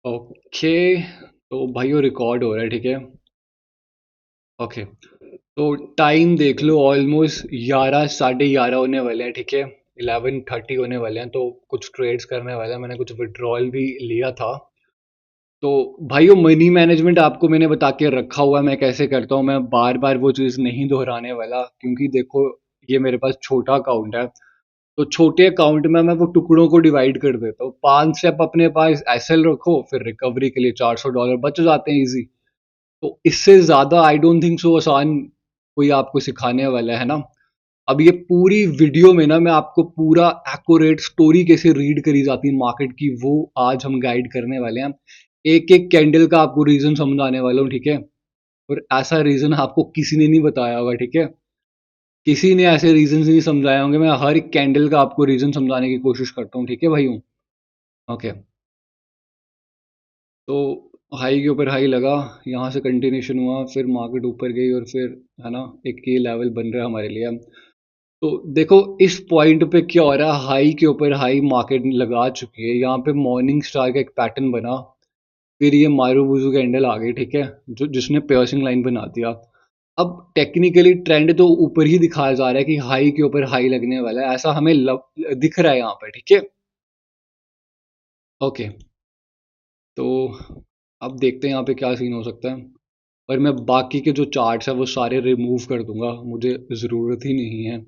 Okay. तो भाई वो रिकॉर्ड हो रहा है, ठीक है। ओके। तो टाइम देख लो, ऑलमोस्ट 11 साढ़े 11 होने वाले हैं, ठीक है। 11:30 होने वाले हैं, तो कुछ ट्रेड्स करने वाले हैं, मैंने कुछ विड्रॉल भी लिया था। तो भाई वो मनी मैनेजमेंट आपको मैंने बता के रखा हुआ है मैं कैसे करता हूँ, मैं बार बार वो चीज़ नहीं दोहराने वाला, क्योंकि देखो ये मेरे पास छोटा अकाउंट है। तो छोटे अकाउंट में मैं वो टुकड़ों को डिवाइड कर देता हूँ। 5 स्टेप अपने पास एसएल रखो, फिर रिकवरी के लिए $400 बच जाते हैं इजी। तो इससे ज़्यादा आई डोंट थिंक सो आसान कोई आपको सिखाने वाला है ना। अब ये पूरी वीडियो में ना मैं आपको पूरा एक्यूरेट स्टोरी कैसे रीड करी जाती है मार्केट की, वो आज हम गाइड करने वाले हैं। एक एक कैंडल का आपको रीजन समझाने वाला हूँ, ठीक है। और ऐसा रीजन आपको किसी ने नहीं बताया होगा, ठीक है। किसी ने ऐसे रीजन नहीं समझाए होंगे, मैं हर एक कैंडल का आपको रीजन समझाने की कोशिश करता हूँ, ठीक है भाई हूँ। ओके। तो हाई के ऊपर हाई लगा, यहाँ से कंटिन्यूशन हुआ, फिर मार्केट ऊपर गई और फिर है ना एक ये लेवल बन रहा है हमारे लिए। तो देखो इस पॉइंट पे क्या हो रहा है, हाई के ऊपर हाई मार्केट लगा चुकी है, यहाँ पे मॉर्निंग स्टार का एक पैटर्न बना, फिर ये मारूबुजू कैंडल आ गई, ठीक है, जो जिसने पियर्सिंग लाइन बना दिया। अब टेक्निकली ट्रेंड तो ऊपर ही दिखाया जा रहा है कि हाई के ऊपर हाई लगने वाला है, ऐसा हमें दिख रहा है यहाँ पे, ठीक है। ओके। तो अब देखते हैं यहाँ पे क्या सीन हो सकता है। और मैं बाकी के जो चार्ट्स हैं वो सारे रिमूव कर दूंगा, मुझे ज़रूरत ही नहीं है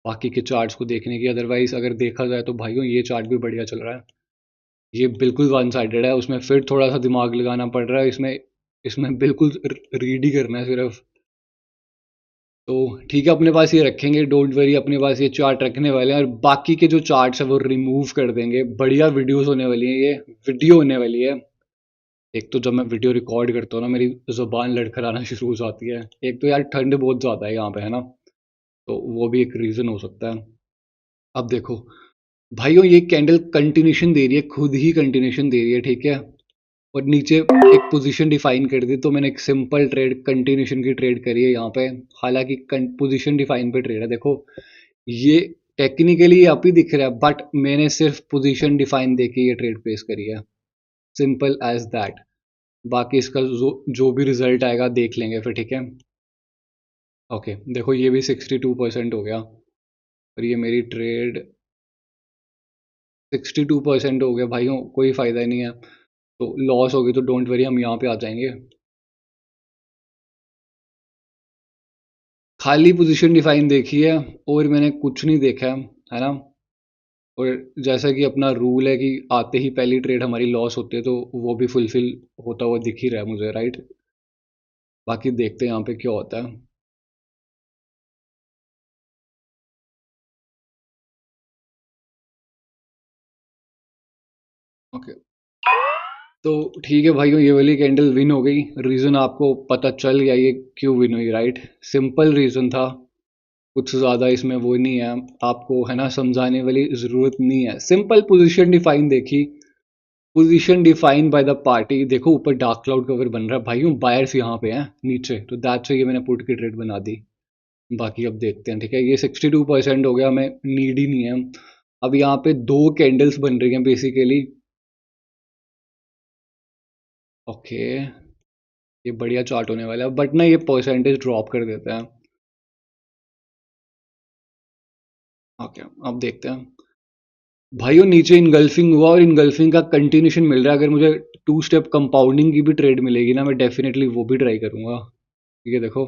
बाकी के चार्ट्स को देखने की। अदरवाइज अगर देखा जाए तो भाइयों ये चार्ट भी बढ़िया चल रहा है। ये बिल्कुल वन साइडेड है, उसमें फिर थोड़ा सा दिमाग लगाना पड़ रहा है, इसमें इसमें बिल्कुल रीड ही करना है सिर्फ। तो ठीक है, अपने पास ये रखेंगे, डोंट वरी, अपने पास ये चार्ट रखने वाले हैं और बाकी के जो चार्ट्स हैं वो रिमूव कर देंगे। बढ़िया वीडियोस होने वाली हैं, ये वीडियो होने वाली है। एक तो जब मैं वीडियो रिकॉर्ड करता हूँ ना मेरी ज़ुबान लड़खड़ाना शुरू हो जाती है। एक तो यार ठंड बहुत ज़्यादा है यहाँ पे, है ना। तो वो भी एक रीज़न हो सकता है। अब देखो भाइयों, ये कैंडल कंटिन्यूशन दे रही है, खुद ही कंटिन्यूशन दे रही है, ठीक है। और नीचे एक पोजीशन डिफाइन कर दी, तो मैंने एक सिंपल ट्रेड कंटिन्यूशन की ट्रेड करी है यहाँ पे। हालांकि पोजीशन डिफाइन पे ट्रेड है, देखो ये टेक्निकली आप ही दिख रहा है, बट मैंने सिर्फ पोजीशन डिफाइन देके ये ट्रेड प्लेस करी है, सिंपल एज दैट। बाकी इसका जो भी रिजल्ट आएगा देख लेंगे फिर, ठीक है। ओके, देखो ये भी 62% हो गया, और ये मेरी ट्रेड 62% हो गया भाइयों, कोई फ़ायदा नहीं है। तो लॉस होगी तो डोंट वरी, हम यहाँ पे आ जाएंगे। खाली पोजीशन डिफाइन देखी है और मैंने कुछ नहीं देखा है ना। और जैसा कि अपना रूल है कि आते ही पहली ट्रेड हमारी लॉस होती है, तो वो भी फुलफिल होता हुआ दिख ही रहा है मुझे, राइट। बाकी देखते हैं यहाँ पे क्या होता है। ओके। तो ठीक है भाइयों, ये वाली कैंडल विन हो गई। रीज़न आपको पता चल गया ये क्यों विन हुई, राइट। सिंपल रीज़न था, कुछ ज़्यादा इसमें वो नहीं है, आपको है ना समझाने वाली ज़रूरत नहीं है। सिंपल पोजीशन डिफाइन देखी, position define by the party. देखो ऊपर डार्क क्लाउड कवर बन रहा है भाइयों, बायर्स यहाँ पे हैं नीचे, तो दैट से ये मैंने पुट की ट्रेड बना दी। बाकी अब देखते हैं, ठीक है। ये 62% हो गया, हमें नीड ही नहीं है। अब यहाँ पे दो कैंडल्स बन रही हैं बेसिकली। ओके, ये बढ़िया चार्ट होने वाला है, बट ना ये परसेंटेज ड्रॉप कर देता है। ओके, अब देखते हैं भाइयों, नीचे इनगल्फिंग हुआ और इनगल्फिंग का कंटिन्यूशन मिल रहा है। अगर मुझे 2 स्टेप कंपाउंडिंग की भी ट्रेड मिलेगी ना, मैं डेफिनेटली वो भी ट्राई करूंगा। ठीक है, देखो।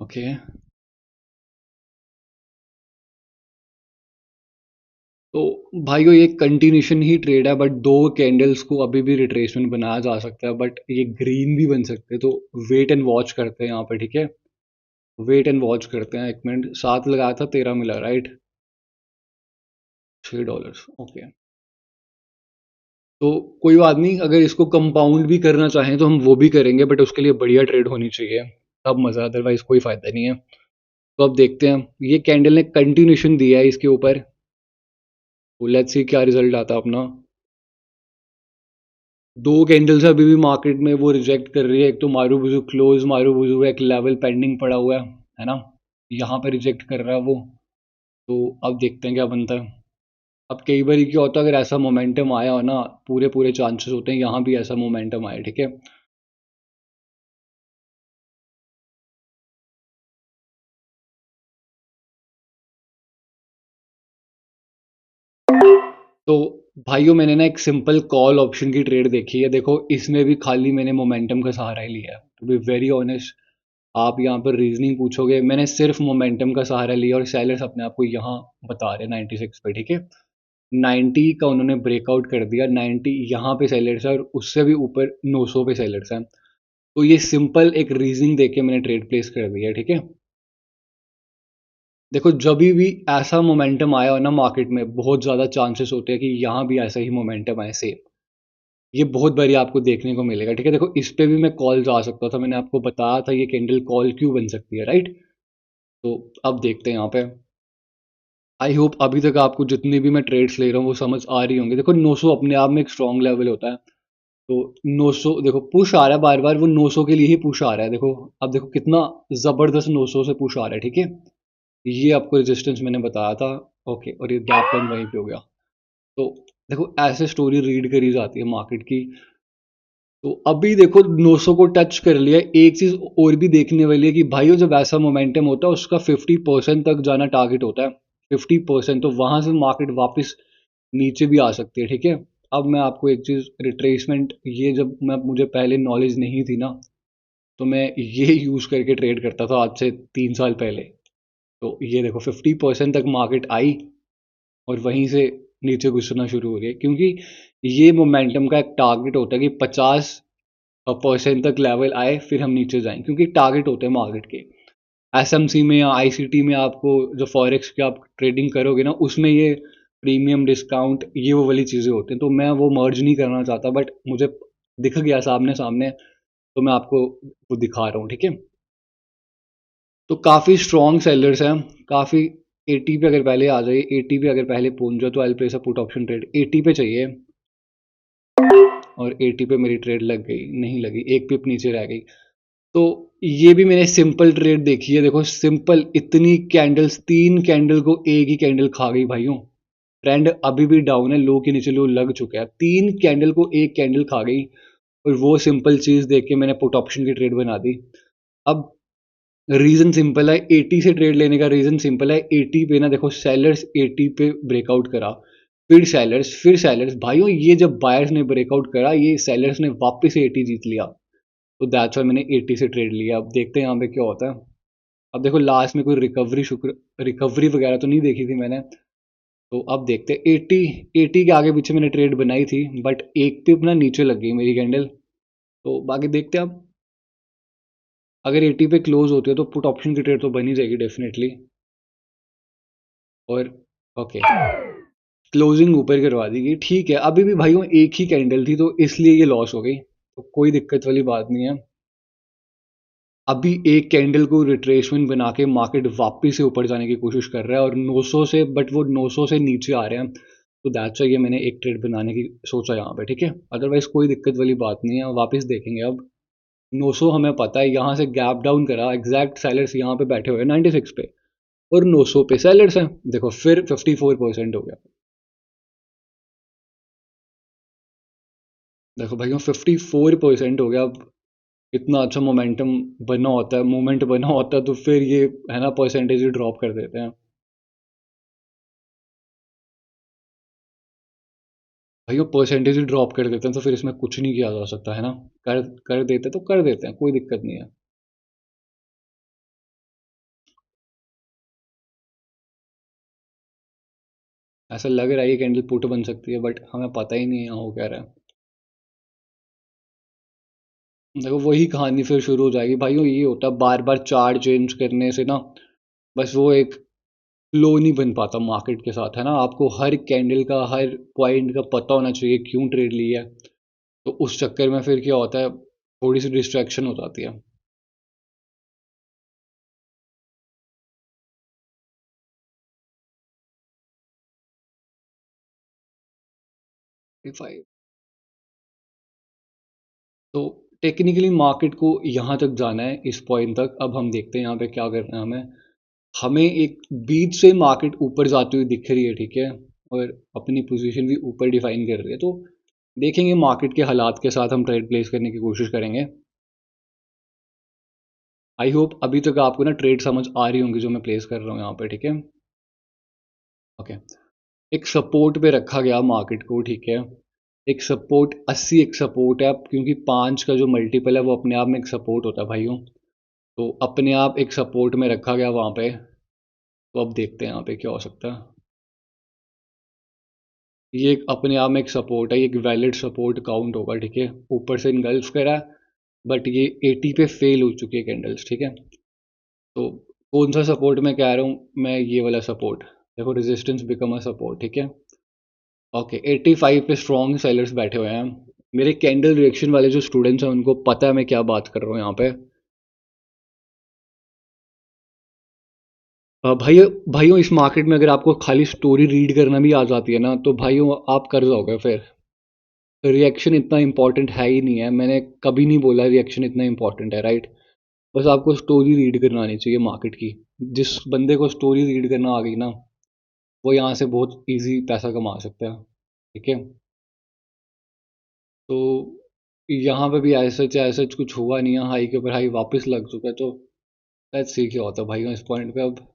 ओके। तो भाइयों ये कंटिन्यूशन ही ट्रेड है, बट दो कैंडल्स को अभी भी रिट्रेसमेंट बनाया जा सकता है, बट ये ग्रीन भी बन सकते हैं, तो वेट एंड वॉच करते हैं यहाँ पे, ठीक है। वेट एंड वॉच करते हैं, 1 मिनट। 7 लगाया था, 13 मिला, राइट। $6। ओके। तो कोई बात नहीं, अगर इसको कंपाउंड भी करना चाहें तो हम वो भी करेंगे, बट उसके लिए बढ़िया ट्रेड होनी चाहिए, तब मज़ा, अदरवाइज कोई फ़ायदा नहीं है। तो अब देखते हैं, ये कैंडल ने कंटिन्यूशन दिया है इसके ऊपर, तो लेट्स सी क्या रिजल्ट आता है अपना। दो कैंडल्स अभी भी मार्केट में वो रिजेक्ट कर रही है, एक तो मारूबुजू क्लोज, मारूबुजू एक लेवल पेंडिंग पड़ा हुआ है ना। यहाँ पे रिजेक्ट कर रहा है वो। तो अब देखते हैं क्या बनता है। अब कई बार क्या होता है, अगर ऐसा मोमेंटम आया हो ना, पूरे पूरे चांसेस होते हैं यहाँ भी ऐसा मोमेंटम आए, ठीक है। तो भाइयों मैंने ना एक सिंपल कॉल ऑप्शन की ट्रेड देखी है, देखो इसमें भी खाली मैंने मोमेंटम का सहारा ही लिया है, टू बी वेरी ऑनेस्ट। आप यहाँ पर रीजनिंग पूछोगे, मैंने सिर्फ मोमेंटम का सहारा लिया और सेलर्स अपने आप को यहाँ बता रहे हैं 96 पे, ठीक है। 90 का उन्होंने ब्रेकआउट कर दिया, 90 यहाँ पे सेलर्स है और उससे भी ऊपर 900 पे सेलर्स हैं। तो ये सिंपल एक रीजनिंग देके मैंने ट्रेड प्लेस कर दिया, ठीक है। देखो जब भी ऐसा मोमेंटम आया हो ना मार्केट में, बहुत ज़्यादा चांसेस होते हैं कि यहाँ भी ऐसा ही मोमेंटम आए सेम। ये बहुत बारी आपको देखने को मिलेगा, ठीक है। देखो इस पे भी मैं कॉल जा सकता था, मैंने आपको बताया था ये कैंडल कॉल क्यों बन सकती है, राइट। तो अब देखते हैं यहाँ पे। आई होप अभी तक आपको जितनी भी मैं ट्रेड्स ले रहा हूँ वो समझ आ रही होंगी। देखो 900 अपने आप में एक स्ट्रॉन्ग लेवल होता है। तो 900 देखो पुश आ रहा है बार बार, वो 900 के लिए ही पुश आ रहा है, देखो। अब देखो कितना ज़बरदस्त 900 से पुश आ रहा है, ठीक है। ये आपको रेजिस्टेंस मैंने बताया था। ओके, और ये गैप डाउन वहीं पे हो गया। तो देखो ऐसे स्टोरी रीड करी जाती है मार्केट की। तो अभी देखो 900 को टच कर लिया। एक चीज और भी देखने वाली है कि भाइयों जब ऐसा मोमेंटम होता है उसका 50% तक जाना टारगेट होता है। 50%, तो वहां से मार्केट वापस नीचे भी आ सकती है, ठीक है। अब मैं आपको एक चीज रिट्रेसमेंट, ये जब मैं मुझे पहले नॉलेज नहीं थी ना, तो मैं ये यूज करके ट्रेड करता था आज से 3 साल पहले। तो ये देखो 50% तक मार्केट आई और वहीं से नीचे घुसना शुरू हो रही है, क्योंकि ये मोमेंटम का एक टारगेट होता है कि 50% तक लेवल आए फिर हम नीचे जाएं, क्योंकि टारगेट होते हैं मार्केट के। एसएमसी में या आईसीटी में आपको जो फॉरेक्स की आप ट्रेडिंग करोगे ना, उसमें ये प्रीमियम डिस्काउंट ये वो वाली चीज़ें होती हैं, तो मैं वो मर्ज नहीं करना चाहता, बट मुझे दिख गया सामने सामने, तो मैं आपको वो दिखा रहा हूँ, ठीक है। तो काफ़ी स्ट्रॉन्ग सेलर्स हैं, काफ़ी। 80 पे अगर पहले आ जाए, 80 पे अगर पहले पहुंच जाए तो I place a put option trade 80 पे चाहिए। और 80 पे मेरी ट्रेड लग गई, नहीं लगी, एक पिप नीचे रह गई। तो ये भी मैंने सिंपल ट्रेड देखी है, देखो सिंपल इतनी कैंडल्स, 3 कैंडल को एक ही कैंडल खा गई भाइयों। ट्रेंड अभी भी डाउन है, लो के नीचे लो लग चुका है, 3 कैंडल को एक कैंडल खा गई। और वो सिंपल चीज देख के मैंने पुट ऑप्शन की ट्रेड बना दी। अब रीजन सिंपल है, 80 से ट्रेड लेने का रीजन सिंपल है। 80 पे ना देखो सेलर्स 80 पे ब्रेकआउट करा, फिर सेलर्स भाइयों, ये जब बायर्स ने ब्रेकआउट करा, ये सेलर्स ने वापस से 80 जीत लिया। तो दैट्स वाई मैंने 80 से ट्रेड लिया। अब देखते हैं यहाँ पे क्या होता है। अब देखो लास्ट में कोई रिकवरी वगैरह तो नहीं देखी थी मैंने। तो अब देखते हैं 80, 80 के आगे पीछे मैंने ट्रेड बनाई थी, बट एक पे अपना नीचे लग गई मेरी कैंडल। तो बाकी देखते हैं अब। अगर 80 पे क्लोज होती है तो पुट ऑप्शन की ट्रेड तो बनी जाएगी डेफिनेटली। और ओके, क्लोजिंग ऊपर करवा दी गई, ठीक है। अभी भी भाइयों एक ही कैंडल थी, तो इसलिए ये लॉस हो गई, तो कोई दिक्कत वाली बात नहीं है। अभी एक कैंडल को रिट्रेसमेंट बना के मार्केट वापस से ऊपर जाने की कोशिश कर रहा है और 900 से, बट वो 900 से नीचे आ रहे हैं। तो दैट्स वाई ये मैंने एक ट्रेड बनाने की सोचा यहाँ पे, ठीक है। अदरवाइज कोई दिक्कत वाली बात नहीं है, वापस देखेंगे अब। 900 हमें पता है यहाँ से गैप डाउन करा, एग्जैक्ट सेलर्स यहाँ पे बैठे हुए हैं 96 पे, और 900 पे सेलर्स हैं, देखो फिर 54% हो गया। देखो भाइयों 54% हो गया। अब इतना अच्छा मोमेंटम बना होता है, मूवमेंट बना होता है, तो फिर ये है ना परसेंटेज ही ड्रॉप कर देते हैं। भाइयों परसेंटेज ही ड्रॉप कर देते हैं, तो फिर इसमें कुछ नहीं किया जा सकता, है ना। कर कर देते तो कर देते हैं, कोई दिक्कत नहीं है। ऐसा लग रहा है ये कैंडल पुट बन सकती है, बट हमें पता ही नहीं है यहाँ हो क्या रहा है। देखो वही कहानी फिर शुरू हो जाएगी भाइयों, ये होता है बार बार चार्ट चेंज करने से ना, बस वो एक फ्लो नहीं बन पाता मार्केट के साथ, है ना। आपको हर कैंडल का हर पॉइंट का पता होना चाहिए क्यों ट्रेड लिया है। तो उस चक्कर में फिर क्या होता है, थोड़ी सी डिस्ट्रैक्शन हो जाती है। फाइव। तो टेक्निकली मार्केट को यहाँ तक जाना है, इस पॉइंट तक। अब हम देखते हैं यहाँ पे क्या करना है हमें। हमें एक बीच से मार्केट ऊपर जाती हुई दिख रही है, ठीक है। और अपनी पोजीशन भी ऊपर डिफाइन कर रही है। तो देखेंगे मार्केट के हालात के साथ हम ट्रेड प्लेस करने की कोशिश करेंगे। आई होप अभी तक आपको ना ट्रेड समझ आ रही होंगी जो मैं प्लेस कर रहा हूँ यहाँ पे, ठीक है। ओके, एक सपोर्ट पे रखा गया मार्केट को, ठीक है। एक सपोर्ट 80 एक सपोर्ट है, क्योंकि 5 का जो मल्टीपल है वो अपने आप में एक सपोर्ट होता है भाइयों। तो अपने आप एक सपोर्ट में रखा गया वहाँ पे। तो अब देखते हैं यहाँ पे क्या हो सकता है। ये एक अपने आप में एक सपोर्ट है, ये एक वैलिड सपोर्ट काउंट होगा, ठीक है। ऊपर से इनगल्फ करा, बट ये 80 पे फेल हो चुकी है कैंडल्स, ठीक है। तो कौन सा सपोर्ट मैं कह रहा हूँ मैं, ये वाला सपोर्ट देखो, रेजिस्टेंस बिकम अ सपोर्ट, ठीक है। ओके, 85 पे स्ट्रॉन्ग सेलर्स बैठे हुए हैं। मेरे कैंडल रिएक्शन वाले जो स्टूडेंट्स हैं उनको पता है मैं क्या बात कर रहा हूँ यहाँ पे। भाइयों भाइयों, इस मार्केट में अगर आपको खाली स्टोरी रीड करना भी आ जाती है ना, तो भाइयों आप कर जाओगे फिर। रिएक्शन इतना इंपॉर्टेंट है ही नहीं है, मैंने कभी नहीं बोला रिएक्शन इतना इंपॉर्टेंट है, राइट। बस आपको स्टोरी रीड करना आनी चाहिए मार्केट की। जिस बंदे को स्टोरी रीड करना आ गई ना, वो यहाँ से बहुत इजी पैसा कमा सकता है, ठीक है। तो यहाँ पे भी ऐसा कुछ हुआ नहीं है, हाई के ऊपर हाई वापस लग चुका है। तो लेट्स सी क्या होता है भाइयों इस पॉइंट पे। अब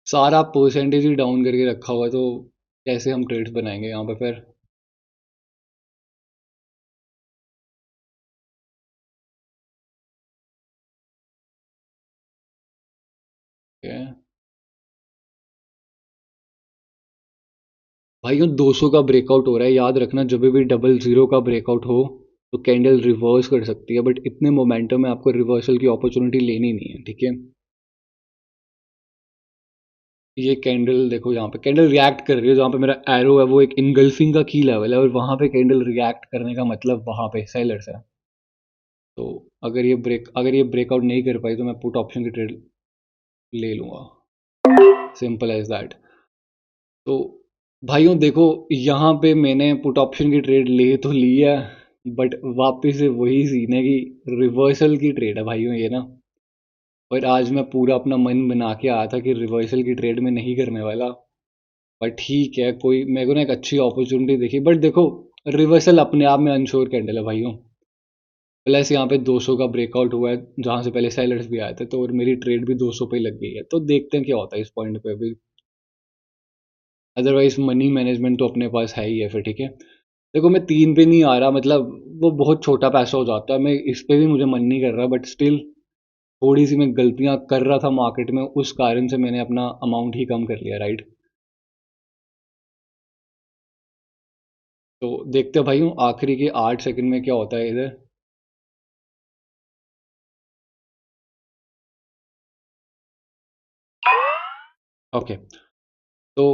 सारा परसेंटेज ही डाउन करके रखा हुआ है, तो कैसे हम ट्रेड्स बनाएंगे यहाँ पे फिर। okay। भाइयों 200 का ब्रेकआउट हो रहा है, याद रखना जब भी डबल जीरो का ब्रेकआउट हो तो कैंडल रिवर्स कर सकती है, बट इतने मोमेंटम में आपको रिवर्सल की अपॉर्चुनिटी लेनी नहीं है, ठीक है। ये कैंडल देखो, यहाँ पे कैंडल रिएक्ट कर रही है, जहाँ पे मेरा एरो है वो एक इनगल्फिंग का की लेवल है, और वहाँ पे कैंडल रिएक्ट करने का मतलब वहाँ पे सेलर्स है। तो अगर ये ब्रेकआउट नहीं कर पाई तो मैं पुट ऑप्शन की ट्रेड ले लूँगा, सिंपल एज दैट। तो भाइयों देखो, यहाँ पे मैंने पुट ऑप्शन की ट्रेड ले तो ली है, बट वापस से वही सीन है कि रिवर्सल की ट्रेड है भाइयों ये ना। और आज मैं पूरा अपना मन बना के आया था कि रिवर्सल की ट्रेड में नहीं करने वाला। पर ठीक है, कोई मेरे को ना एक अच्छी अपॉर्चुनिटी देखी, बट देखो रिवर्सल अपने आप में अनश्योर कैंडल है भाइयों। प्लस यहाँ पे 200 का ब्रेकआउट हुआ है, जहाँ से पहले सेलर्स भी आए थे, तो और मेरी ट्रेड भी 200 पे ही लग गई है। तो देखते हैं क्या होता है इस पॉइंट पे अभी। अदरवाइज मनी मैनेजमेंट तो अपने पास है ही है फिर, ठीक है। देखो मैं 3 पे नहीं आ रहा, मतलब वो बहुत छोटा पैसा हो जाता है, मैं इस पे भी मुझे मन नहीं कर रहा, बट स्टिल थोड़ी सी मैं गलतियां कर रहा था मार्केट में, उस कारण से मैंने अपना अमाउंट ही कम कर लिया, राइट। तो देखते हैं भाई हूँ आखिरी के 8 सेकंड में क्या होता है इधर। ओके। तो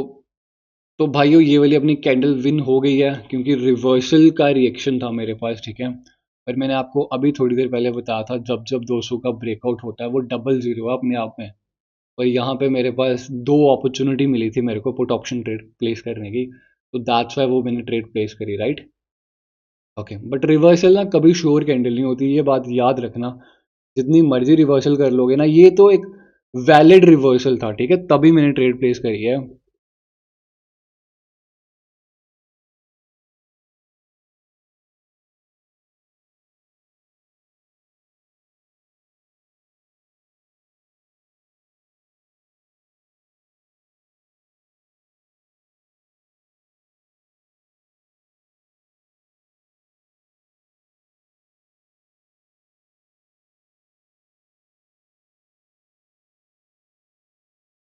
तो भाइयों ये वाली अपनी कैंडल विन हो गई है, क्योंकि रिवर्सल का रिएक्शन था मेरे पास, ठीक है। पर मैंने आपको अभी थोड़ी देर पहले बताया था, जब जब 200 का ब्रेकआउट होता है वो डबल जीरो है अपने आप में। और यहाँ पे मेरे पास दो अपॉर्चुनिटी मिली थी मेरे को पुट ऑप्शन ट्रेड प्लेस करने की, तो दैट्स वाई वो मैंने ट्रेड प्लेस करी, राइट। ओके, बट रिवर्सल ना कभी श्योर कैंडल नहीं होती, ये बात याद रखना। जितनी मर्जी रिवर्सल कर लोगे ना, ये तो एक वैलिड रिवर्सल था, ठीक है, तभी मैंने ट्रेड प्लेस करी है।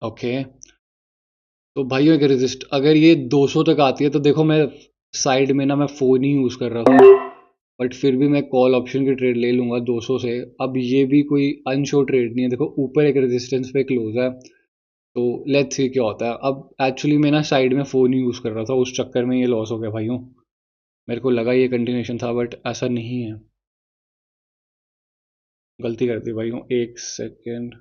ओके, तो भाइयों एक रजिस्ट अगर ये 200 तक आती है तो देखो, मैं साइड में ना मैं फ़ोन ही यूज़ कर रहा था, बट फिर भी मैं कॉल ऑप्शन की ट्रेड ले लूँगा 200 से। अब ये भी कोई अनश्योर ट्रेड नहीं है, देखो ऊपर एक रेजिस्टेंस पे क्लोज है। तो लेट्स सी क्या होता है। अब एक्चुअली मैं ना साइड में फ़ोन ही यूज़ कर रहा था, उस चक्कर में ये लॉस हो गया भाइयों। मेरे को लगा ये कंटिन्यूशन था, बट ऐसा नहीं है। गलती कर दी भाइयों, एक सेकेंड।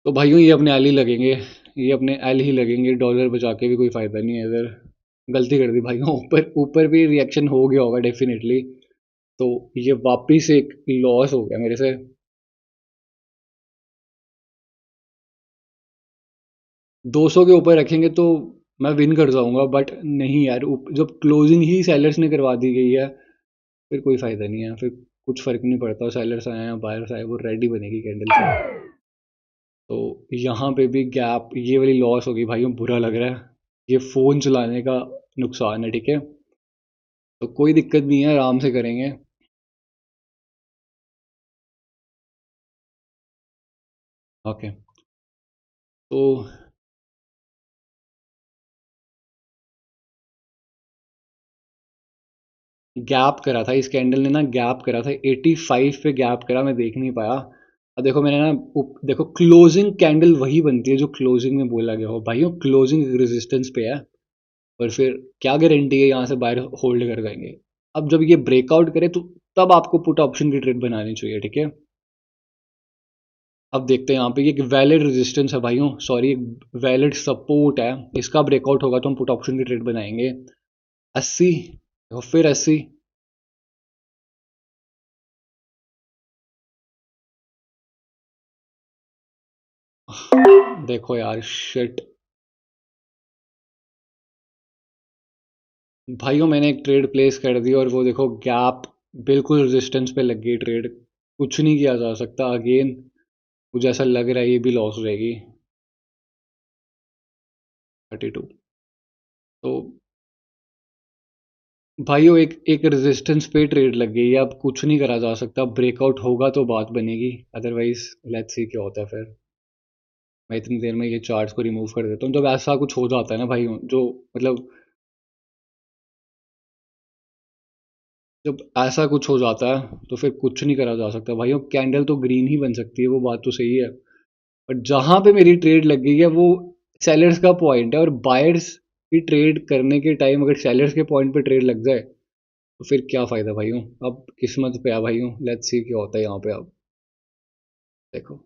तो भाइयों ये अपने एल ही लगेंगे, ये अपने एल ही लगेंगे, डॉलर बचा के भी कोई फ़ायदा नहीं है इधर। गलती कर दी भाइयों, ऊपर ऊपर भी रिएक्शन हो गया होगा डेफिनेटली। तो ये वापिस एक लॉस हो गया मेरे से। 200 के ऊपर रखेंगे तो मैं विन कर जाऊंगा, बट नहीं यार, जब क्लोजिंग ही सेलर्स ने करवा दी गई है फिर कोई फ़ायदा नहीं है, फिर कुछ फ़र्क नहीं पड़ता सेलर्स आए या बायर्स आए, वो रेडी बनेगी कैंडल फिर। तो यहाँ पे भी गैप, ये वाली लॉस होगी भाइयों, बुरा लग रहा है। ये फ़ोन चलाने का नुकसान है, ठीक है। तो कोई दिक्कत नहीं है, आराम से करेंगे। ओके। तो गैप करा था इस कैंडल ने ना, गैप करा था 85 पे गैप करा, मैं देख नहीं पाया। अब देखो मैंने ना देखो क्लोजिंग कैंडल वही बनती है जो क्लोजिंग में बोला गया हो भाइयों, क्लोजिंग रेजिस्टेंस पे है। और फिर क्या गारंटी है यहाँ से बायर होल्ड कर जाएंगे। अब जब ये ब्रेकआउट करे तो तब आपको पुट ऑप्शन की ट्रेड बनानी चाहिए, ठीक है। अब देखते हैं यहाँ पे, ये एक वैलिड रेजिस्टेंस है भाइयों, सॉरी वैलिड सपोर्ट है। इसका ब्रेकआउट होगा तो हम पुट ऑप्शन की ट्रेड बनाएंगे। 80, और फिर 80। देखो यार शिट। भाइयों मैंने एक ट्रेड प्लेस कर दी और वो देखो गैप, बिल्कुल रेजिस्टेंस पे लग गई ट्रेड। कुछ नहीं किया जा सकता अगेन। मुझे ऐसा लग रहा है ये भी लॉस हो जाएगी। 32। तो भाइयों एक एक रेजिस्टेंस पे ट्रेड लग गई है, अब कुछ नहीं करा जा सकता, ब्रेकआउट होगा तो बात बनेगी, अदरवाइज लेट्स सी क्या होता है फिर। मैं इतनी देर में ये चार्ट्स को रिमूव कर देता हूँ, जब ऐसा कुछ हो जाता है ना भाई, जो मतलब जब ऐसा कुछ हो जाता है तो फिर कुछ नहीं करा जा सकता भाइयों। कैंडल तो ग्रीन ही बन सकती है, वो बात तो सही है, बट जहाँ पे मेरी ट्रेड लग गई है वो सेलर्स का पॉइंट है, और बायर्स की ट्रेड करने के टाइम अगर सेलर्स के पॉइंट पे ट्रेड लग जाए तो फिर क्या फ़ायदा भाइयों। अब किस्मत पे आ भाइयों, लेट्स सी क्या होता है यहाँ पे। अब देखो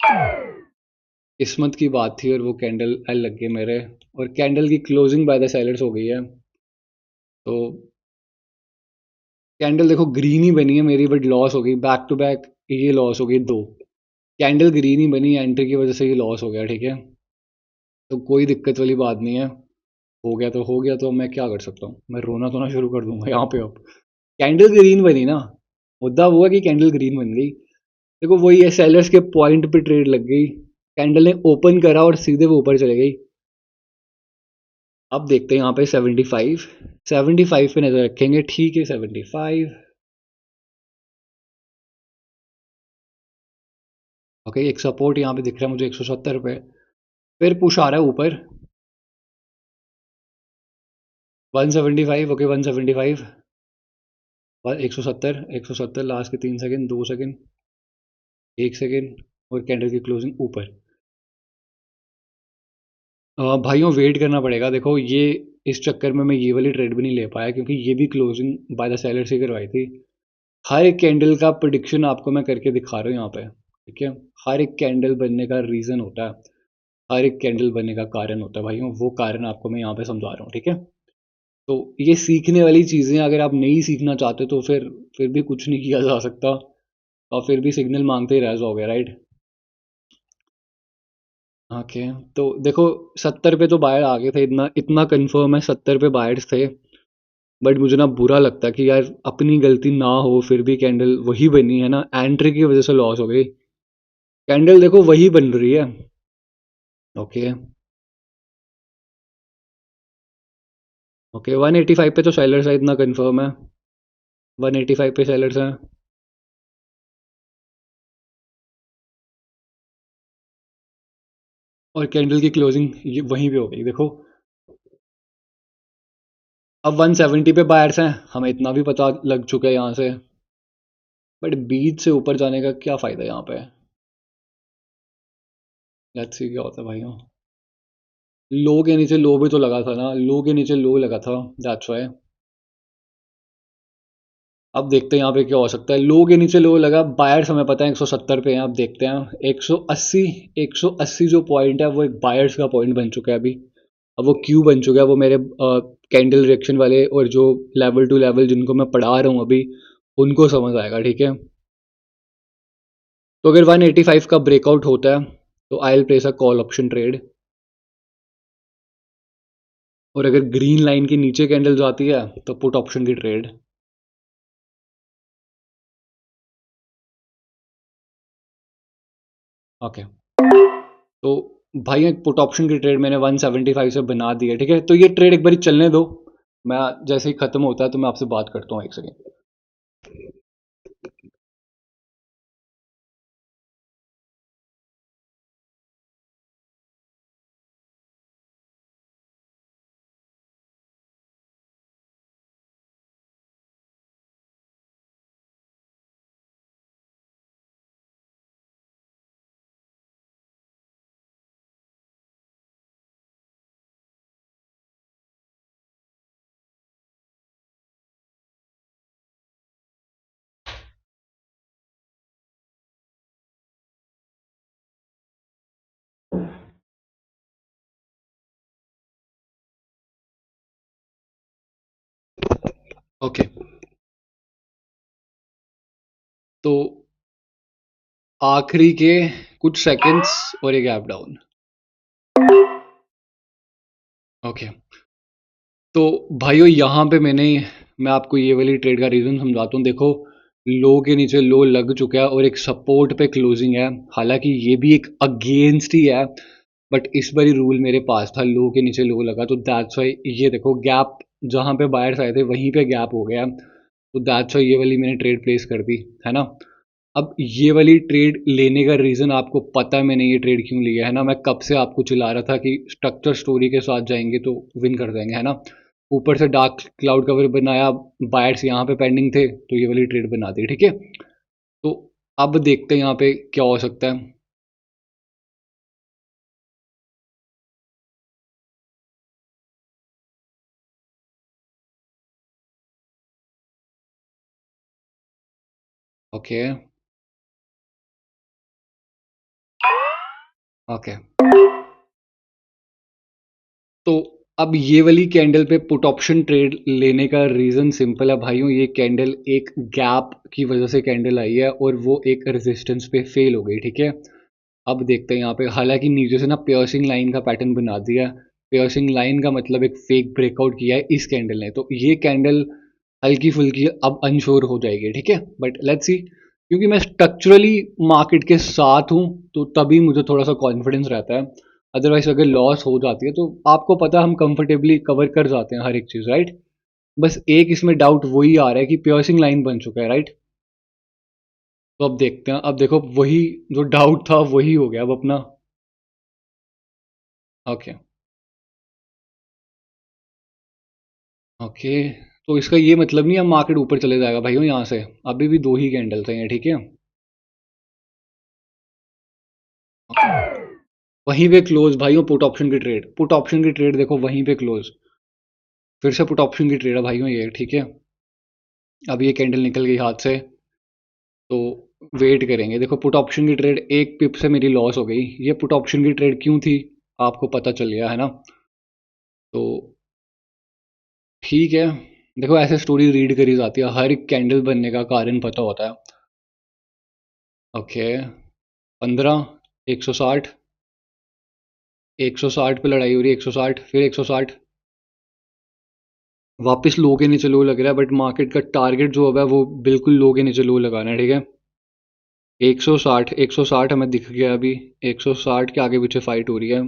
किस्मत की बात थी और वो कैंडल एल लग गए मेरे, और कैंडल की क्लोजिंग बाय द सेलर्स हो गई है। तो कैंडल देखो ग्रीन ही बनी है मेरी, बट लॉस हो गई बैक टू बैक। ये लॉस हो गई दो, कैंडल ग्रीन ही बनी, एंट्री की वजह से ये लॉस हो गया, ठीक है। तो कोई दिक्कत वाली बात नहीं है, हो गया तो हो गया, तो अब मैं क्या कर सकता हूँ, मैं रोना तो ना शुरू कर दूंगा यहाँ पे। अब कैंडल ग्रीन बनी ना, मुद्दा हुआ कि कैंडल ग्रीन बन गई। देखो वही है, सेलर्स के पॉइंट पे ट्रेड लग गई, कैंडल ने ओपन करा और सीधे वो ऊपर चले गई। अब देखते हैं यहाँ पे 75, 75 पे नजर रखेंगे, ठीक है 75। ओके एक सपोर्ट यहाँ पे दिख रहा है मुझे 170 पे, फिर पुश आ रहा है ऊपर। 175, ओके 175, 170, 170 लास्ट के 3 सेकंड, 2 सेकंड, 1 सेकंड, और कैंडल की क्लोजिंग ऊपर। भाइयों वेट करना पड़ेगा, देखो ये इस चक्कर में मैं ये वाली ट्रेड भी नहीं ले पाया क्योंकि ये भी क्लोजिंग बाय द सेलर से करवाई थी। हर एक कैंडल का प्रिडिक्शन आपको मैं करके दिखा रहा हूँ यहाँ पे, ठीक है। हर एक कैंडल बनने का रीज़न होता है, हर एक कैंडल बनने का कारण होता है भाइयों, वो कारण आपको मैं यहाँ पे समझा रहा हूँ, ठीक है। तो ये सीखने वाली चीज़ें, अगर आप नहीं सीखना चाहते तो फिर भी कुछ नहीं किया जा सकता, और फिर भी सिग्नल मांगते ही रह जाओगे, राइट। ओके। तो देखो 70 पे तो बायर आ गए थे, इतना इतना कंफर्म है 70 पे बायर्स थे। बट मुझे ना बुरा लगता है कि यार अपनी गलती ना हो फिर भी कैंडल वही बनी है ना, एंट्री की वजह से लॉस हो गई। कैंडल देखो वही बन रही है। ओके। ओके 185 पे तो सेलर्स है, इतना कंफर्म है। 185 पे सेलर्स हैं। और कैंडल की क्लोजिंग ये वहीं पे हो गई देखो। अब 170 पे बायर्स हैं, हमें इतना भी पता लग चुका है यहाँ से, बट बीच से ऊपर जाने का क्या फ़ायदा यहाँ पे। लेट्स सी क्या होता है भाइयों। लो के नीचे लो भी तो लगा था ना, लो के नीचे लो लगा था, दैट्स व्हाई। अब देखते हैं यहाँ पे क्या हो सकता है, लो के नीचे लो लगा, बायर्स हमें पता है 170 पे हैं। अब देखते हैं 180, 180 जो पॉइंट है वो एक बायर्स का पॉइंट बन चुका है अभी। अब वो क्यों बन चुका है वो मेरे कैंडल रिएक्शन वाले और जो लेवल टू लेवल जिनको मैं पढ़ा रहा हूँ अभी, उनको समझ आएगा, ठीक है। तो अगर 185 का ब्रेकआउट होता है तो I will place a call option trade. और अगर ग्रीन लाइन के नीचे कैंडल जाती है तो पुट ऑप्शन की ट्रेड। ओके, तो भाई एक पुट ऑप्शन की ट्रेड मैंने 175 से बना दी है, ठीक है। तो ये ट्रेड एक बारी चलने दो, मैं जैसे ही खत्म होता है तो मैं आपसे बात करता हूँ, एक सेकेंड। ओके, तो आखिरी के कुछ सेकंड्स और एक गैप डाउन। ओके, तो भाइयों यहाँ पे मैं आपको ये वाली ट्रेड का रीज़न समझाता हूँ। देखो, लो के नीचे लो लग चुका है और एक सपोर्ट पे क्लोजिंग है। हालांकि ये भी एक अगेंस्ट ही है, बट इस बारी रूल मेरे पास था, लो के नीचे लो लगा तो दैट्स वाई ये देखो गैप, जहाँ पे बायर्स आए थे वहीं पे गैप हो गया, तो दैट्स वाई ये वाली मैंने ट्रेड प्लेस कर दी, है ना। अब ये वाली ट्रेड लेने का रीज़न आपको पता है मैंने ये ट्रेड क्यों लिया है ना। मैं कब से आपको चिल्ला रहा था कि स्ट्रक्चर स्टोरी के साथ जाएंगे तो विन कर जाएंगे, है ना। ऊपर से डार्क क्लाउड कवर बनाया, बायर्स यहाँ पे पेंडिंग थे तो ये वाली ट्रेड बना दी, ठीक है। तो अब देखते हैं यहाँ पे क्या हो सकता है। ओके, ओके, तो अब ये वाली कैंडल पे पुट ऑप्शन ट्रेड लेने का रीज़न सिंपल है भाइयों। ये कैंडल एक गैप की वजह से कैंडल आई है और वो एक रेजिस्टेंस पे फेल हो गई, ठीक है। अब देखते हैं यहाँ पे, हालांकि नीचे से ना पियर्सिंग लाइन का पैटर्न बना दिया है। पियर्सिंग लाइन का मतलब एक फेक ब्रेकआउट किया है इस कैंडल ने, तो ये कैंडल हल्की फुल्की अब अनश्योर हो जाएगी, ठीक है। बट लेट्स सी, क्योंकि मैं स्ट्रक्चरली मार्केट के साथ हूँ तो तभी मुझे थोड़ा सा कॉन्फिडेंस रहता है। अदरवाइज अगर लॉस हो जाती है तो आपको पता है हम कंफर्टेबली कवर कर जाते हैं हर एक चीज़, राइट। बस एक इसमें डाउट वही आ रहा है कि पियर्सिंग लाइन बन चुका है, राइट। तो अब देखते हैं, अब देखो वही जो डाउट था वही हो गया अब अपना। ओके, ओके, तो इसका ये मतलब नहीं है मार्केट ऊपर चले जाएगा भाइयों यहाँ से। अभी भी दो ही कैंडल्स हैं ये, ठीक है। वहीं पे क्लोज भाइयों, पुट ऑप्शन की ट्रेड, पुट ऑप्शन की ट्रेड देखो वहीं पे क्लोज। फिर से पुट ऑप्शन की ट्रेड है भाइयों ये, ठीक है। अब ये कैंडल निकल गई हाथ से, तो वेट करेंगे। देखो पुट ऑप्शन की ट्रेड एक पिप से मेरी लॉस हो गई। ये पुट ऑप्शन की ट्रेड क्यों थी आपको पता चल गया, है ना। तो ठीक है, देखो ऐसे स्टोरी रीड करी जाती है, हर एक कैंडल बनने का कारण पता होता है। ओके, 15, 160, 160 पे लड़ाई हो रही है, 160 फिर 160, वापस लो के नीचे लो लग रहा है, बट मार्केट का टारगेट जो है वो बिल्कुल लो के नीचे लो लगाना है, ठीक है। 160, 160 हमें दिख गया अभी। 160 के आगे पीछे फाइट हो रही है।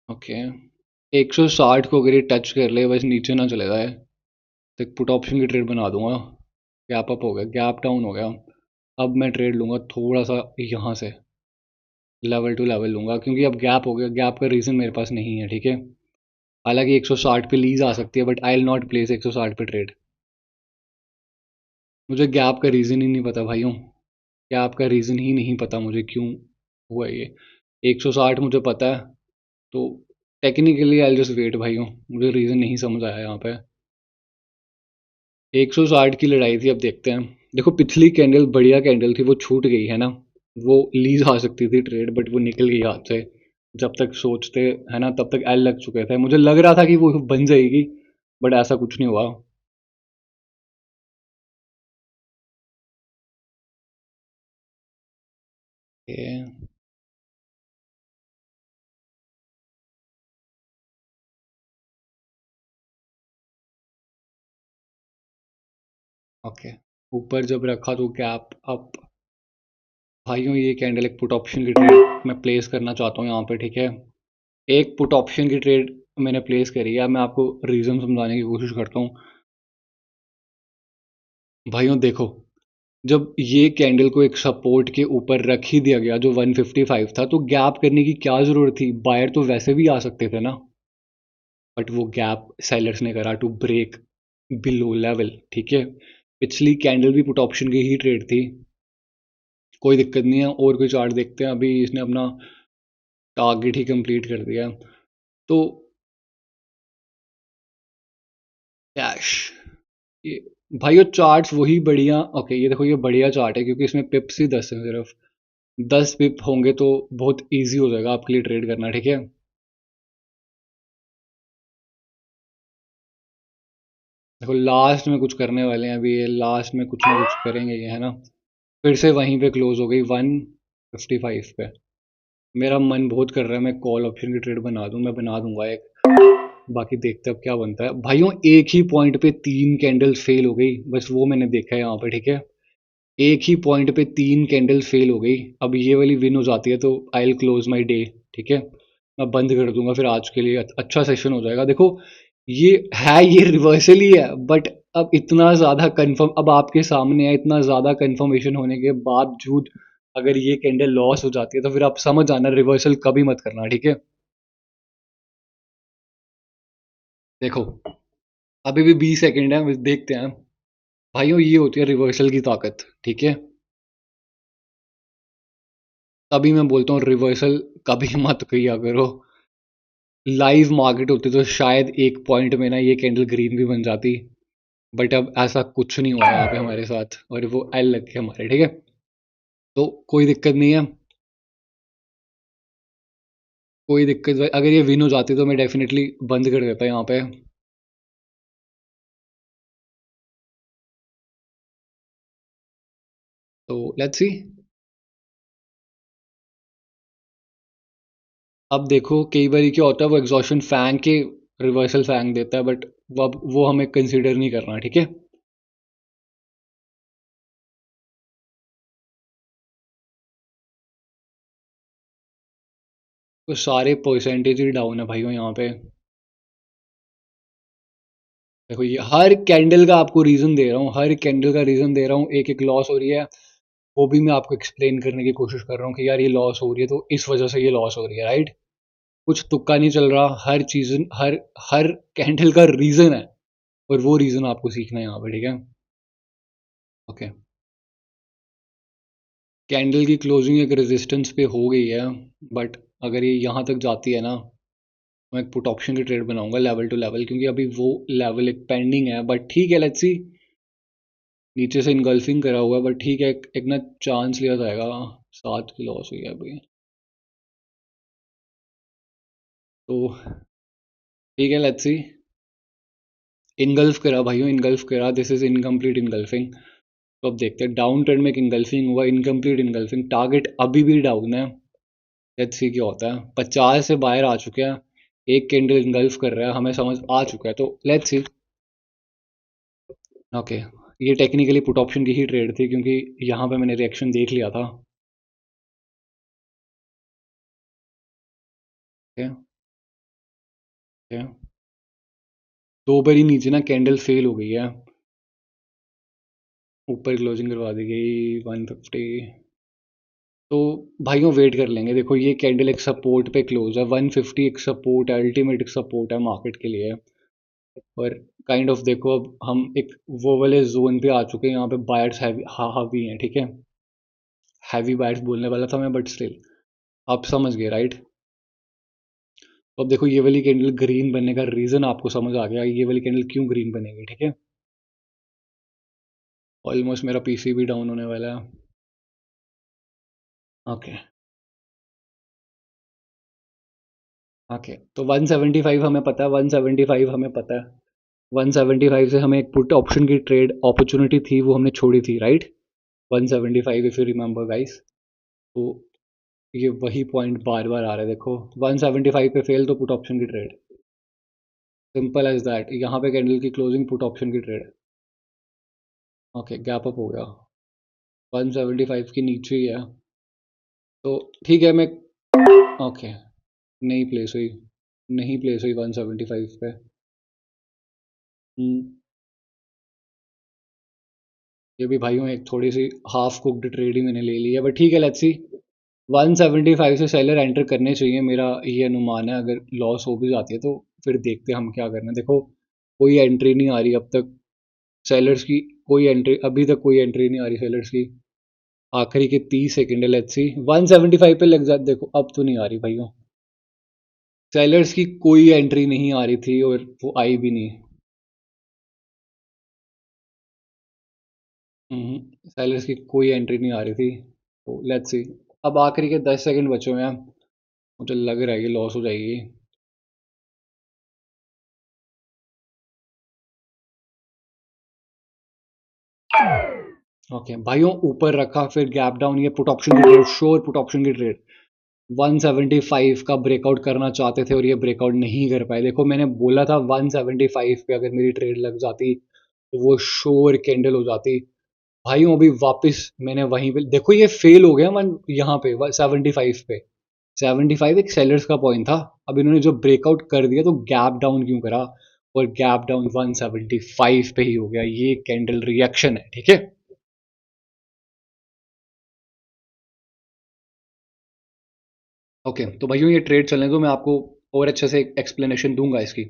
ओके, 160 को अगर ये टच कर ले, बस नीचे ना चले जाए, तो एक पुट ऑप्शन की ट्रेड बना दूंगा। गैप अप हो गया, गैप डाउन हो गया। अब मैं ट्रेड लूंगा थोड़ा सा यहाँ से, लेवल टू लेवल लूंगा, क्योंकि अब गैप हो गया। गैप का रीज़न मेरे पास नहीं है, ठीक है। हालांकि 160 पे लीज आ सकती है, but I will not place 160 पे ट्रेड। मुझे गैप का रीज़न ही नहीं पता भाइयों, गैप का रीज़न ही नहीं पता मुझे क्यों हुआ ये। 160 मुझे पता है, तो टेक्निकली आई जस्ट वेट भाइयों, मुझे रीज़न नहीं समझ आया यहाँ पे। 160 की लड़ाई थी, अब देखते हैं। देखो पिछली कैंडल बढ़िया कैंडल थी, वो छूट गई, है ना। वो लीज आ सकती थी ट्रेड, बट वो निकल गई हाथ से। जब तक सोचते, है ना, तब तक एल लग चुके थे। मुझे लग रहा था कि वो बन जाएगी, बट ऐसा कुछ नहीं हुआ। ओके, ऊपर जब रखा तो गैप अप। भाइयों ये कैंडल एक पुट ऑप्शन की ट्रेड मैं प्लेस करना चाहता हूँ यहाँ पे, ठीक है। एक पुट ऑप्शन की ट्रेड मैंने प्लेस करी है, मैं आपको रीज़न समझाने की कोशिश करता हूँ। भाइयों देखो, जब ये कैंडल को एक सपोर्ट के ऊपर रख ही दिया गया जो 155 था, तो गैप करने की क्या ज़रूरत थी? बायर तो वैसे भी आ सकते थे ना। बट वो गैप सेलर्स ने करा टू ब्रेक बिलो लेवल, ठीक है। पिछली कैंडल भी पुट ऑप्शन की ही ट्रेड थी, कोई दिक्कत नहीं है। और कोई चार्ट देखते हैं, अभी इसने अपना टारगेट ही कंप्लीट कर दिया। तो कैश ये भाई, चार्ट्स वही बढ़िया। ओके ये देखो, ये बढ़िया चार्ट है क्योंकि इसमें पिप्स ही 10 हैं सिर्फ। 10 पिप होंगे तो बहुत इजी हो जाएगा आपके लिए ट्रेड करना, ठीक है। देखो लास्ट में कुछ करने वाले हैं, अभी ये लास्ट में कुछ ना कुछ करेंगे ये, है ना। फिर से वहीं पे क्लोज हो गई 155 पे। मेरा मन बहुत कर रहा है मैं कॉल ऑप्शन की ट्रेड बना दूं, मैं बना दूंगा एक। बाकी देखते हैं अब क्या बनता है। भाइयों एक ही पॉइंट पे 3 कैंडल्स फेल हो गई, बस वो मैंने देखा है यहाँ पे, ठीक है। एक ही पॉइंट पे 3 कैंडल्स फेल हो गई। अब ये वाली विन हो जाती है तो I will close my day, ठीक है। मैं बंद कर दूंगा फिर आज के लिए, अच्छा सेशन हो जाएगा। देखो ये है, ये रिवर्सल ही है, बट अब इतना ज़्यादा कंफर्म अब आपके सामने है, इतना ज़्यादा कंफर्मेशन होने के बावजूद अगर ये कैंडल लॉस हो जाती है तो फिर आप समझ जाना रिवर्सल कभी मत करना, ठीक है। देखो अभी भी 20 सेकेंड है, बस देखते हैं। भाइयों ये होती है रिवर्सल की ताकत, ठीक है। तभी मैं बोलता हूँ रिवर्सल कभी मत किया करो। लाइव मार्केट होती तो शायद एक पॉइंट में ना ये कैंडल ग्रीन भी बन जाती, बट अब ऐसा कुछ नहीं हुआ यहाँ पे हमारे साथ, और वो एल लग के हमारे, ठीक है। तो कोई दिक्कत नहीं है, कोई दिक्कत भाई। अगर ये विन हो जाती तो मैं डेफिनेटली बंद कर देता यहाँ पे। तो लेट्स सी। अब देखो कई बार क्या होता है, वो एग्जॉशन फैंग के रिवर्सल फैंग देता है, बट वो हमें कंसीडर नहीं करना, ठीक है। तो सारे परसेंटेज ही डाउन है भाइयों यहाँ पे। देखो ये हर कैंडल का आपको रीज़न दे रहा हूँ, हर कैंडल का रीज़न दे रहा हूँ, एक एक लॉस हो रही है वो भी मैं आपको एक्सप्लेन करने की कोशिश कर रहा हूँ कि यार ये लॉस हो रही है तो इस वजह से ये लॉस हो रही है, राइट। कुछ तुक्का नहीं चल रहा, हर चीज़, हर हर कैंडल का रीज़न है, और वो रीज़न आपको सीखना है यहाँ पे, ठीक है। ओके, कैंडल की क्लोजिंग एक रेजिस्टेंस पे हो गई है, बट अगर ये यहाँ तक जाती है ना, मैं एक पुट ऑप्शन की ट्रेड बनाऊंगा लेवल टू लेवल, क्योंकि अभी वो लेवल एक पेंडिंग है, बट ठीक है लेट्स सी। नीचे से इनगल्फिंग करा हुआ है, बट ठीक है, एक ना चांस लिया जाएगा। 7 की लॉस हुई है अभी, तो ठीक है लेट्स सी। इनगल्फ करा भाइयों, इनगल्फ करा, दिस इज इनकम्प्लीट इनगल्फिंग। तो अब देखते हैं डाउन ट्रेंड में एक इनगल्फिंग हुआ, इनकम्प्लीट इनगल्फिंग, टारगेट अभी भी डाउन है। लेट्स सी क्या होता है। 50 से बाहर आ चुके हैं, एक कैंडल इनगल्फ कर रहा है, हमें समझ आ चुका है, तो लेट्स सी। ओके, ये टेक्निकली पुट ऑप्शन की ही ट्रेड थी क्योंकि यहाँ पे मैंने रिएक्शन देख लिया था। ठीक है, ठीक है। दो बारी नीचे ना कैंडल फेल हो गई है, ऊपर क्लोजिंग करवा दी गई 150। तो भाइयों वेट कर लेंगे। देखो ये कैंडल एक सपोर्ट पे क्लोज है, 150 एक सपोर्ट है, अल्टीमेट एक सपोर्ट है मार्केट के लिए। और काइंड ऑफ देखो अब हम एक वो वाले जोन पे आ चुके हैं, यहाँ पे बायर्स हैवी हावी हैं, ठीक है। हैवी बायर्स बोलने वाला था मैं, बट स्टिल आप समझ गए, राइट। तो अब देखो ये वाली कैंडल ग्रीन बनने का रीज़न आपको समझ आ गया, ये वाली कैंडल क्यों ग्रीन बनेगी, ठीक है। ऑलमोस्ट मेरा पीसी भी डाउन होने वाला है। Okay, okay. तो 175 हमें पता है, 175 हमें पता है। 175 से हमें एक पुट ऑप्शन की ट्रेड अपॉर्चुनिटी थी, वो हमने छोड़ी थी, right. 175 if you remember guys. तो ये वही पॉइंट बार बार आ रहा है, देखो 175 पे फेल तो पुट ऑप्शन की ट्रेड, सिंपल एज दैट। यहाँ पे कैंडल की क्लोजिंग पुट ऑप्शन की ट्रेड। ओके, गैप अप हो गया, 175 के नीचे ही है। तो ठीक है, मैं ओके, नहीं प्लेस हुई, नहीं प्लेस हुई 175 पे। हम्म, ये भी भाइयों एक थोड़ी सी हाफ कुक्ड ट्रेड ही मैंने ले ली है, बट ठीक है, लेट्स सी। 175 से सेलर एंटर करने चाहिए, मेरा ये अनुमान है। अगर लॉस हो भी जाती है तो फिर देखते हैं हम क्या करना है। देखो, कोई एंट्री नहीं आ रही अब तक सेलर्स की, कोई एंट्री अभी तक, कोई एंट्री नहीं आ रही सेलर्स की। आखिरी के 30 सेकंड है, लेट्स सी 175 पे लग जाते। देखो अब तो नहीं आ रही भाइयों, सेलर्स की कोई एंट्री नहीं आ रही थी और वो आई भी नहीं। सेलर्स की कोई एंट्री नहीं आ रही थी, तो लेट्स सी। अब आखिरी के 10 सेकंड बचे हुए हैं, मुझे लग रहा है कि लॉस हो जाएगी। ओके भाइयों, ऊपर रखा, फिर गैप डाउन, ये पुट ऑप्शन की ट्रेड, श्योर पुट ऑप्शन की ट्रेड। 175 का ब्रेकआउट करना चाहते थे और ये ब्रेकआउट नहीं कर पाए। देखो मैंने बोला था 175 पे अगर मेरी ट्रेड लग जाती तो वो श्योर कैंडल हो जाती। भाइयों अभी वापस मैंने वहीं पे, देखो ये फेल हो गया मन यहाँ पे 75 पे। 75 एक सेलर्स का पॉइंट था। अब इन्होंने जो ब्रेकआउट कर दिया तो गैप डाउन क्यों करा, और गैप डाउन 175 पे ही हो गया। ये कैंडल रिएक्शन है, ठीक है। ओके तो भाइयों ये ट्रेड चलने दो, मैं आपको और अच्छे से एक्सप्लेनेशन दूंगा इसकी।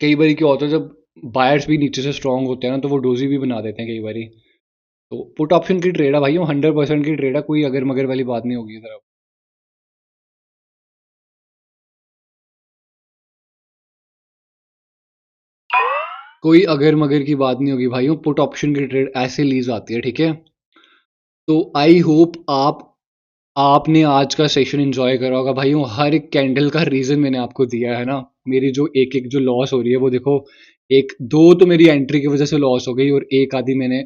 कई बार क्या होता है, जब बायर्स भी नीचे से स्ट्रांग होते हैं ना, तो वो डोजी भी बना देते हैं कई बार। तो पुट ऑप्शन की ट्रेड है भाइयों, 100% की ट्रेड है, कोई अगर मगर वाली बात नहीं होगी इधर अब। कोई अगर मगर की बात नहीं होगी भाइयों, पुट ऑप्शन की ट्रेड ऐसे ली जाती है, ठीक है। तो आई होप आपने आज का सेशन एंजॉय करा होगा भाइयों। हर एक कैंडल का रीजन मैंने आपको दिया है ना। मेरी जो एक एक जो लॉस हो रही है वो देखो, एक दो तो मेरी एंट्री की वजह से लॉस हो गई, और एक आधी मैंने,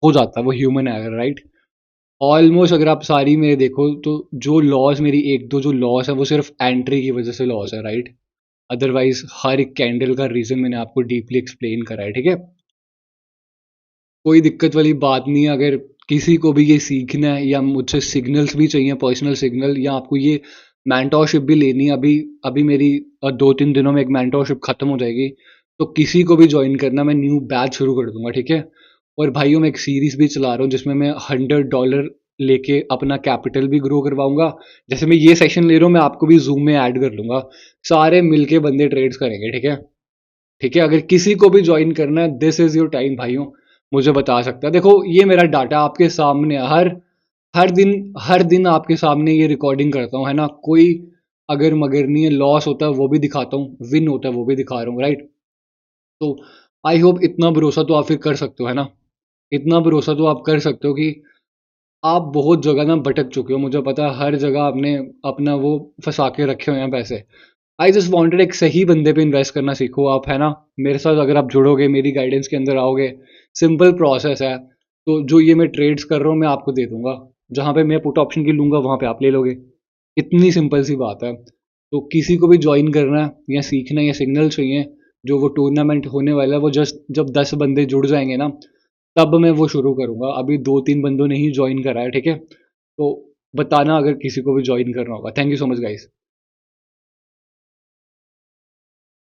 हो जाता है वो ह्यूमन एरर, राइट। ऑलमोस्ट अगर आप सारी मेरे देखो तो जो लॉस मेरी एक दो जो लॉस है वो सिर्फ एंट्री की वजह से लॉस है, राइट। अदरवाइज हर एक कैंडल का रीजन मैंने आपको डीपली एक्सप्लेन करा है, ठीक है। कोई दिक्कत वाली बात नहीं है। अगर किसी को भी ये सीखना है या मुझसे सिग्नल्स भी चाहिए, पर्सनल सिग्नल, या आपको ये मैंटोरशिप भी लेनी है, अभी अभी मेरी 2-3 दिनों में एक मैंटोरशिप खत्म हो जाएगी, तो किसी को भी ज्वाइन करना, मैं न्यू बैच शुरू कर दूंगा, ठीक है। और भाइयों मैं एक सीरीज भी चला रहा हूँ जिसमें मैं $100 लेके अपना कैपिटल भी ग्रो करवाऊंगा। जैसे मैं ये सेशन ले रहा हूँ, मैं आपको भी जूम में ऐड कर लूंगा, सारे मिलके बंदे ट्रेड्स करेंगे, ठीक है। ठीक है, अगर किसी को भी ज्वाइन करना है, दिस इज योर टाइम भाइयों, मुझे बता सकता है। देखो ये मेरा डाटा आपके सामने है, हर हर दिन आपके सामने ये रिकॉर्डिंग करता हूँ, है ना। कोई अगर मगर नहीं है, लॉस होता है वो भी दिखाता हूँ, विन होता है वो भी दिखा रहा हूँ, राइट। तो आई होप इतना भरोसा तो आप फिर कर सकते हो, है ना। इतना भरोसा तो आप कर सकते हो कि आप बहुत जगह ना भटक चुके हो, मुझे पता है, हर जगह आपने अपना वो फंसा के रखे हुए हैं पैसे। आई जस्ट वॉन्टेड एक सही बंदे पे इन्वेस्ट करना सीखो आप, है ना। मेरे साथ अगर आप जुड़ोगे, मेरी गाइडेंस के अंदर आओगे, सिंपल प्रोसेस है। तो जो ये मैं ट्रेड्स कर रहा हूँ मैं आपको दे दूंगा, जहाँ पे मैं पुट ऑप्शन की लूंगा वहाँ पे आप ले लोगे। इतनी सिंपल सी बात है। तो किसी को भी ज्वाइन करना है या सीखना है या सिग्नल चाहिए, जो वो टूर्नामेंट होने वाला है वो जस्ट जब 10 बंदे जुड़ जाएंगे ना, तब मैं वो शुरू करूंगा। अभी 2-3 बंदों ने ही ज्वाइन करा है, ठीक है। तो बताना अगर किसी को भी ज्वाइन करना होगा। Thank you so much guys.